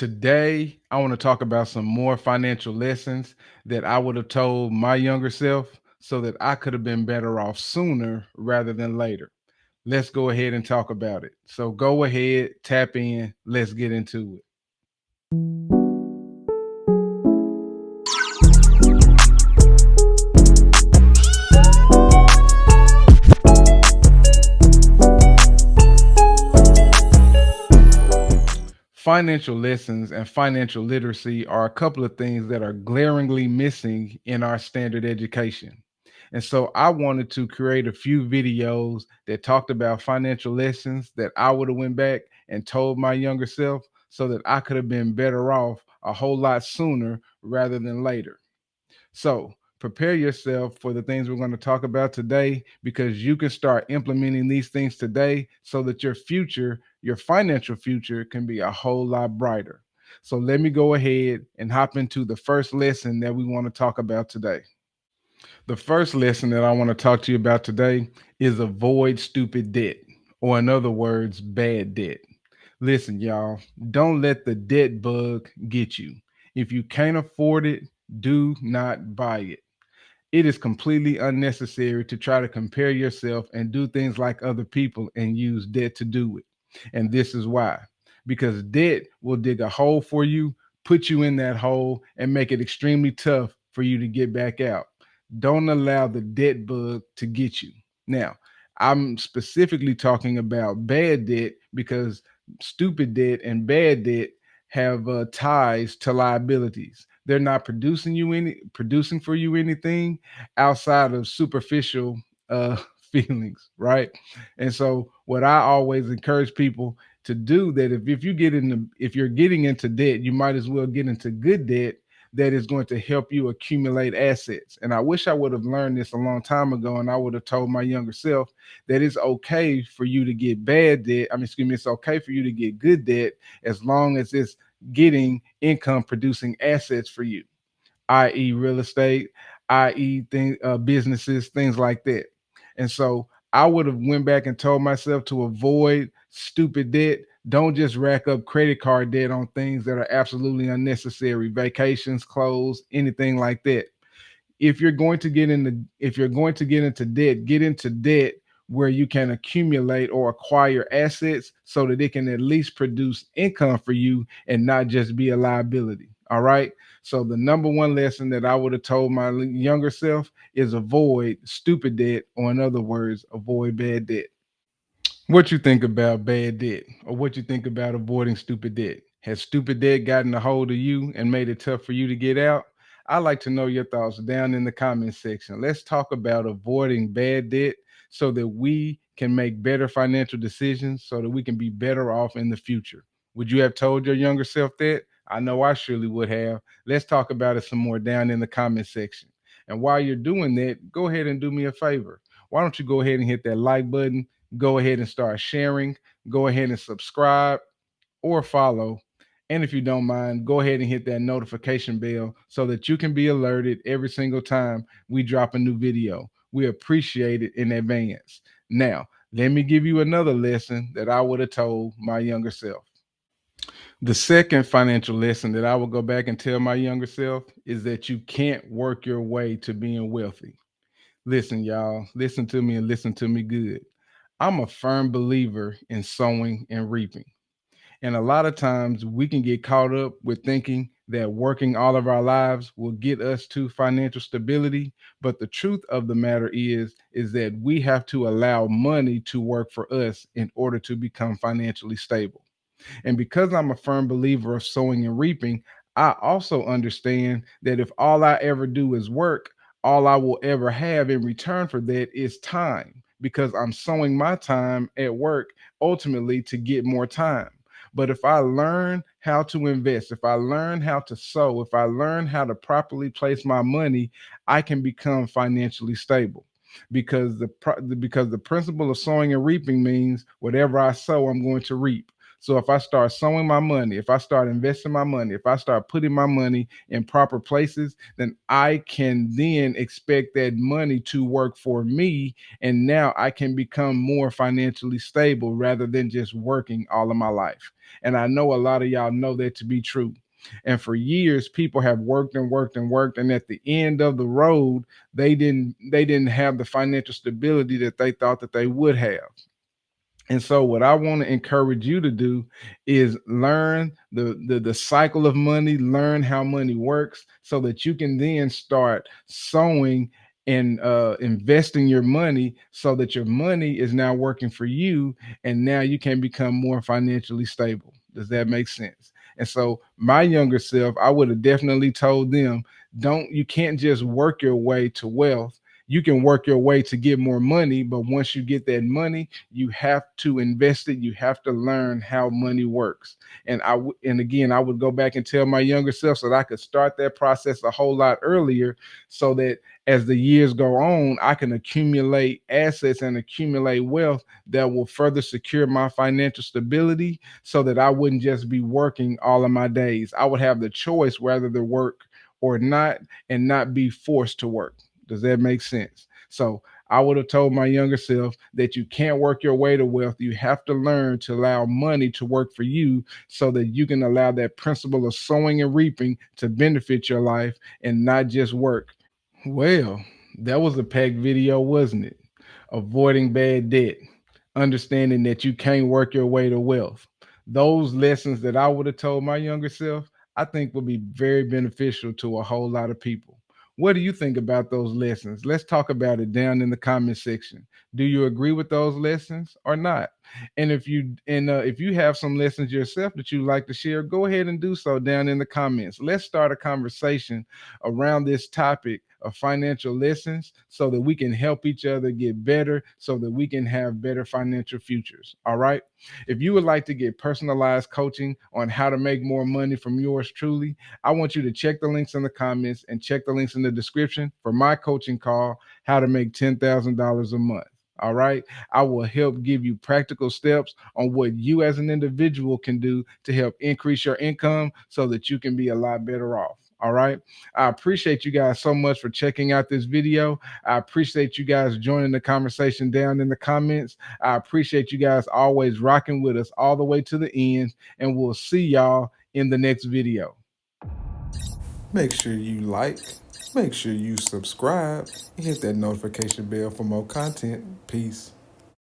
Today, I want to talk about some more financial lessons that I would have told my younger self so that I could have been better off sooner rather than later. Let's go ahead and talk about it. So go ahead, tap in, let's get into it. Financial lessons and financial literacy are a couple of things that are glaringly missing in our standard education. And so I wanted to create a few videos that talked about financial lessons that I would have went back and told my younger self so that I could have been better off a whole lot sooner rather than later. So prepare yourself for the things we're going to talk about today because you can start implementing these things today so that your future, your financial future, can be a whole lot brighter. So let me go ahead and hop into the first lesson that we want to talk about today. The first lesson that I want to talk to you about today is avoid stupid debt, or in other words, bad debt. Listen, y'all, don't let the debt bug get you. If you can't afford it, do not buy it. It is completely unnecessary to try to compare yourself and do things like other people and use debt to do it. And this is why. Because debt will dig a hole for you, put you in that hole, and make it extremely tough for you to get back out. Don't allow the debt bug to get you. Now, I'm specifically talking about bad debt because stupid debt and bad debt have ties to liabilities. They're not producing for you anything outside of superficial uh feelings, right? And so what I always encourage people to do that if you get into if you're getting into debt, you might as well get into good debt that is going to help you accumulate assets. And I wish I would have learned this a long time ago and I would have told my younger self that it's okay for you to get bad debt. I mean, excuse me, it's okay for you to get good debt as long as it's getting income producing assets for you, i.e., real estate, i.e., businesses, things like that. And so I would have went back and told myself to avoid stupid debt. Don't just rack up credit card debt on things that are absolutely unnecessary, vacations, clothes, anything like that. If you're going to get into debt where you can accumulate or acquire assets so that it can at least produce income for you and not just be a liability. All right. So the number one lesson that I would have told my younger self is avoid stupid debt, or in other words, avoid bad debt. What you think about bad debt, or what you think about avoiding stupid debt? Has stupid debt gotten a hold of you and made it tough for you to get out? I'd like to know your thoughts down in the comment section. Let's talk about avoiding bad debt so that we can make better financial decisions so that we can be better off in the future. Would you have told your younger self that? I know I surely would have. Let's talk about it some more down in the comment section. And while you're doing that, go ahead and do me a favor. Why don't you go ahead and hit that like button? Go ahead and start sharing. Go ahead and subscribe or follow. And if you don't mind, go ahead and hit that notification bell so that you can be alerted every single time we drop a new video. We appreciate it in advance. Now, let me give you another lesson that I would have told my younger self. The second financial lesson that I will go back and tell my younger self is that you can't work your way to being wealthy. Listen, y'all, listen to me and listen to me good. I'm a firm believer in sowing and reaping. And a lot of times we can get caught up with thinking that working all of our lives will get us to financial stability. But the truth of the matter is that we have to allow money to work for us in order to become financially stable. And because I'm a firm believer of sowing and reaping, I also understand that if all I ever do is work, all I will ever have in return for that is time because I'm sowing my time at work ultimately to get more time. But if I learn how to invest, if I learn how to sow, if I learn how to properly place my money, I can become financially stable because the principle of sowing and reaping means whatever I sow, I'm going to reap. So if I start sowing my money, if I start investing my money, if I start putting my money in proper places, then I can then expect that money to work for me. And now I can become more financially stable rather than just working all of my life. And I know a lot of y'all know that to be true. And for years, people have worked and worked and worked. And at the end of the road, they didn't have the financial stability that they thought that they would have. And so what I want to encourage you to do is learn the cycle of money, learn how money works so that you can then start sowing and investing your money so that your money is now working for you and now you can become more financially stable. Does that make sense? And so my younger self, I would have definitely told them, don't you can't just work your way to wealth. You can work your way to get more money, but once you get that money, you have to invest it. You have to learn how money works. And again, I would go back and tell my younger self so that I could start that process a whole lot earlier, so that as the years go on, I can accumulate assets and accumulate wealth that will further secure my financial stability, so that I wouldn't just be working all of my days. I would have the choice whether to work or not, and not be forced to work. Does that make sense? So I would have told my younger self that you can't work your way to wealth. You have to learn to allow money to work for you so that you can allow that principle of sowing and reaping to benefit your life and not just work. Well, that was a packed video, wasn't it? Avoiding bad debt, understanding that you can't work your way to wealth. Those lessons that I would have told my younger self, I think would be very beneficial to a whole lot of people. What do you think about those lessons? Let's talk about it down in the comment section. Do you agree with those lessons or not? And if you have some lessons yourself that you'd like to share, go ahead and do so down in the comments. Let's start a conversation around this topic of financial lessons so that we can help each other get better, so that we can have better financial futures. All right. If you would like to get personalized coaching on how to make more money from yours truly, I want you to check the links in the comments and check the links in the description for my coaching call, How to Make $10,000 a Month. All right. I will help give you practical steps on what you as an individual can do to help increase your income so that you can be a lot better off. All right. I appreciate you guys so much for checking out this video. I appreciate you guys joining the conversation down in the comments. I appreciate you guys always rocking with us all the way to the end. And we'll see y'all in the next video. Make sure you like, make sure you subscribe, and hit that notification bell for more content. Peace.